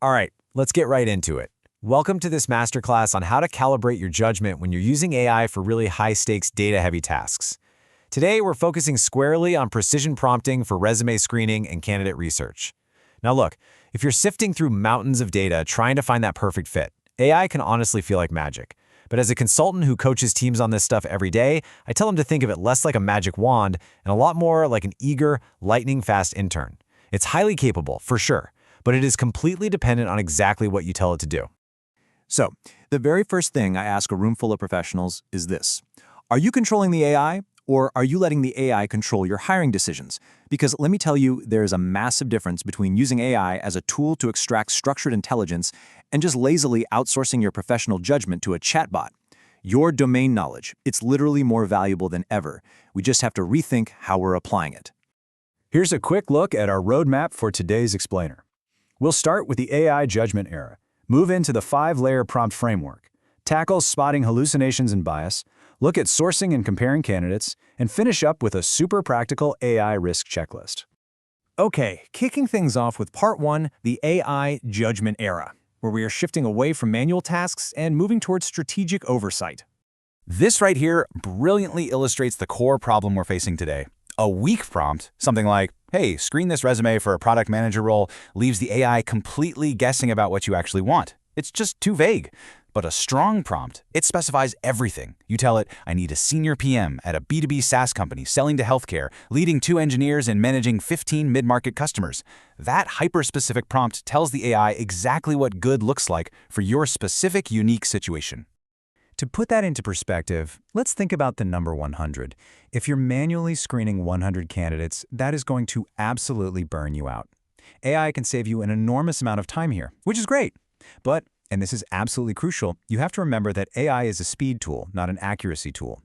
All right, let's get right into it. Welcome to this masterclass on how to calibrate your judgment when you're using AI for really high-stakes, data-heavy tasks. Today, we're focusing squarely on precision prompting for resume screening and candidate research. Now look, if you're sifting through mountains of data trying to find that perfect fit, AI can honestly feel like magic. But as a consultant who coaches teams on this stuff every day, I tell them to think of it less like a magic wand and a lot more like an eager, lightning-fast intern. It's highly capable, for sure, but it is completely dependent on exactly what you tell it to do. So, the very first thing I ask a room full of professionals is this. Are you controlling the AI, or are you letting the AI control your hiring decisions? Because let me tell you, there is a massive difference between using AI as a tool to extract structured intelligence and just lazily outsourcing your professional judgment to a chatbot. Your domain knowledge, it's literally more valuable than ever. We just have to rethink how we're applying it. Here's a quick look at our roadmap for today's explainer. We'll start with the AI judgment era, move into the 5-layer prompt framework, tackle spotting hallucinations and bias, look at sourcing and comparing candidates, and finish up with a super practical AI risk checklist. Okay, kicking things off with part 1, the AI judgment era, where we are shifting away from manual tasks and moving towards strategic oversight. This right here brilliantly illustrates the core problem we're facing today. A weak prompt, something like, hey, screen this resume for a product manager role, leaves the AI completely guessing about what you actually want. It's just too vague. But a strong prompt, it specifies everything. You tell it, I need a senior PM at a B2B SaaS company selling to healthcare, leading 2 engineers and managing 15 mid-market customers. That hyper-specific prompt tells the AI exactly what good looks like for your specific, unique situation. To put that into perspective, let's think about the number 100. If you're manually screening 100 candidates, that is going to absolutely burn you out. AI can save you an enormous amount of time here, which is great. But, and this is absolutely crucial, you have to remember that AI is a speed tool, not an accuracy tool.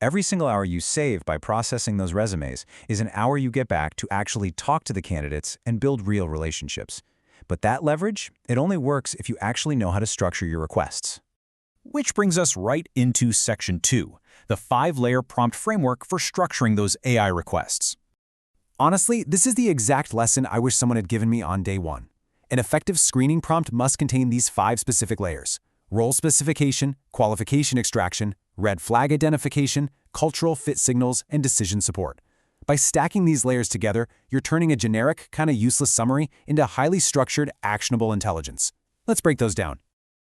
Every single hour you save by processing those resumes is an hour you get back to actually talk to the candidates and build real relationships. But that leverage, it only works if you actually know how to structure your requests. Which brings us right into Section 2, the 5-layer prompt framework for structuring those AI requests. Honestly, this is the exact lesson I wish someone had given me on day 1. An effective screening prompt must contain these 5 specific layers: role specification, qualification extraction, red flag identification, cultural fit signals, and decision support. By stacking these layers together, you're turning a generic, kind of useless summary into highly structured, actionable intelligence. Let's break those down.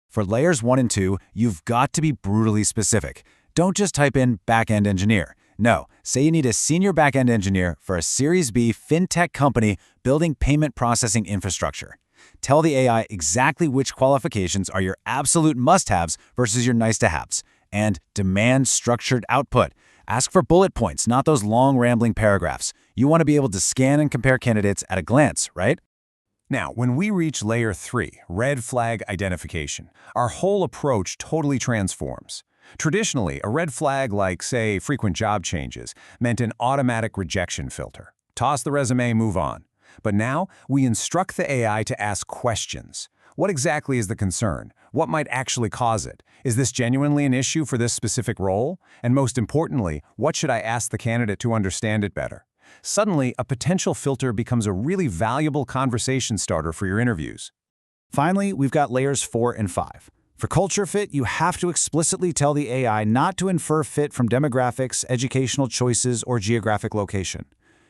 For layers 1 and 2, you've got to be brutally specific. Don't just type in back-end engineer. No, say you need a senior back-end engineer for a Series B fintech company building payment processing infrastructure. Tell the AI exactly which qualifications are your absolute must-haves versus your nice-to-haves. And demand structured output. Ask for bullet points, not those long, rambling paragraphs. You want to be able to scan and compare candidates at a glance, right? Now, when we reach Layer 3, red flag identification, our whole approach totally transforms. Traditionally, a red flag like, say, frequent job changes meant an automatic rejection filter. Toss the resume, move on. But now, we instruct the AI to ask questions. What exactly is the concern? What might actually cause it? Is this genuinely an issue for this specific role? And most importantly, what should I ask the candidate to understand it better? Suddenly, a potential filter becomes a really valuable conversation starter for your interviews. Finally, we've got layers 4 and 5. For culture fit, you have to explicitly tell the AI not to infer fit from demographics, educational choices, or geographic location.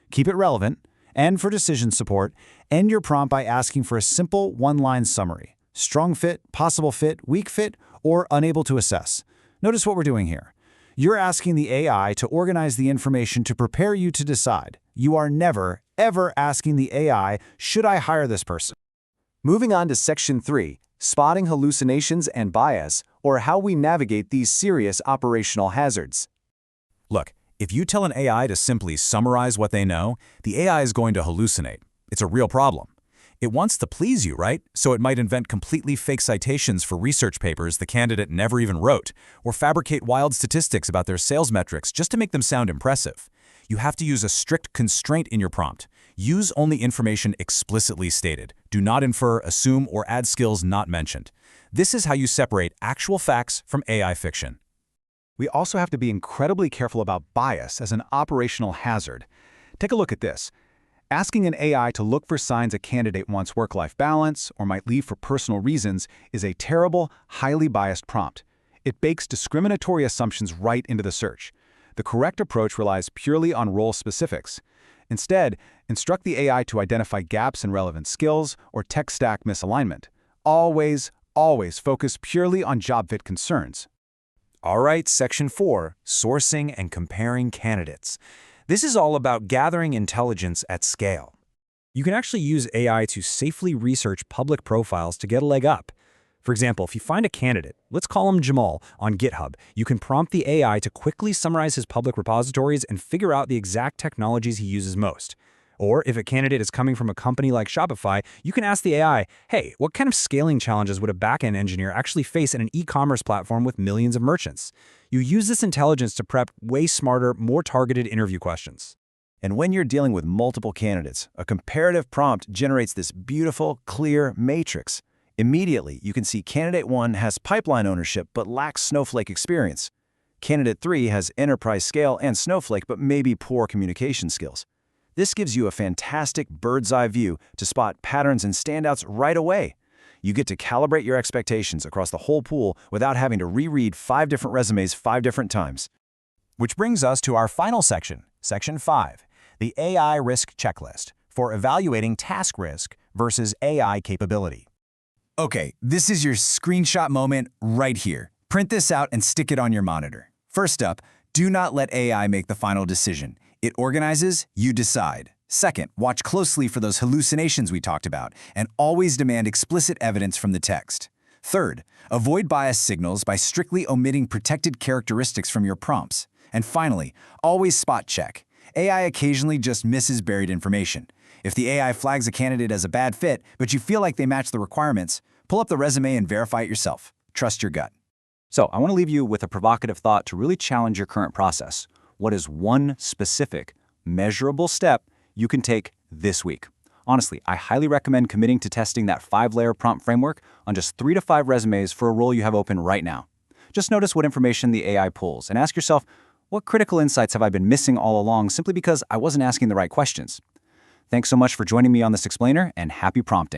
Keep it relevant. And for decision support, end your prompt by asking for a simple 1-line summary: strong fit, possible fit, weak fit, or unable to assess. Notice what we're doing here. You're asking the AI to organize the information to prepare you to decide. You are never, ever asking the AI, should I hire this person? Moving on to Section 3, spotting hallucinations and bias, or how we navigate these serious operational hazards. Look, if you tell an AI to simply summarize what they know, the AI is going to hallucinate. It's a real problem. It wants to please you, right? So it might invent completely fake citations for research papers the candidate never even wrote, or fabricate wild statistics about their sales metrics just to make them sound impressive. You have to use a strict constraint in your prompt. Use only information explicitly stated. Do not infer, assume, or add skills not mentioned. This is how you separate actual facts from AI fiction. We also have to be incredibly careful about bias as an operational hazard. Take a look at this. Asking an AI to look for signs a candidate wants work-life balance or might leave for personal reasons is a terrible, highly biased prompt. It bakes discriminatory assumptions right into the search. The correct approach relies purely on role specifics. Instead, instruct the AI to identify gaps in relevant skills or tech stack misalignment. Always focus purely on job fit concerns. All right, Section 4, Sourcing and Comparing Candidates. This is all about gathering intelligence at scale. You can actually use AI to safely research public profiles to get a leg up. For example, if you find a candidate, let's call him Jamal, on GitHub, you can prompt the AI to quickly summarize his public repositories and figure out the exact technologies he uses most. Or if a candidate is coming from a company like Shopify, you can ask the AI, hey, what kind of scaling challenges would a backend engineer actually face in an e-commerce platform with millions of merchants? You use this intelligence to prep way smarter, more targeted interview questions. And when you're dealing with multiple candidates, a comparative prompt generates this beautiful, clear matrix. Immediately, you can see candidate 1 has pipeline ownership but lacks Snowflake experience. Candidate 3 has enterprise scale and Snowflake but maybe poor communication skills. This gives you a fantastic bird's-eye view to spot patterns and standouts right away. You get to calibrate your expectations across the whole pool without having to reread 5 different resumes 5 different times. Which brings us to our final section, Section 5, the AI risk checklist for evaluating task risk versus AI capability. Okay, this is your screenshot moment right here. Print this out and stick it on your monitor. First up, do not let AI make the final decision. It organizes, you decide. Second, watch closely for those hallucinations we talked about, and always demand explicit evidence from the text. Third, avoid bias signals by strictly omitting protected characteristics from your prompts. And finally, always spot check. AI occasionally just misses buried information. If the AI flags a candidate as a bad fit, but you feel like they match the requirements, pull up the resume and verify it yourself. Trust your gut. So I want to leave you with a provocative thought to really challenge your current process. What is one specific, measurable step you can take this week? Honestly, I highly recommend committing to testing that 5-layer prompt framework on just 3 to 5 resumes for a role you have open right now. Just notice what information the AI pulls and ask yourself, what critical insights have I been missing all along simply because I wasn't asking the right questions? Thanks so much for joining me on this explainer, and happy prompting.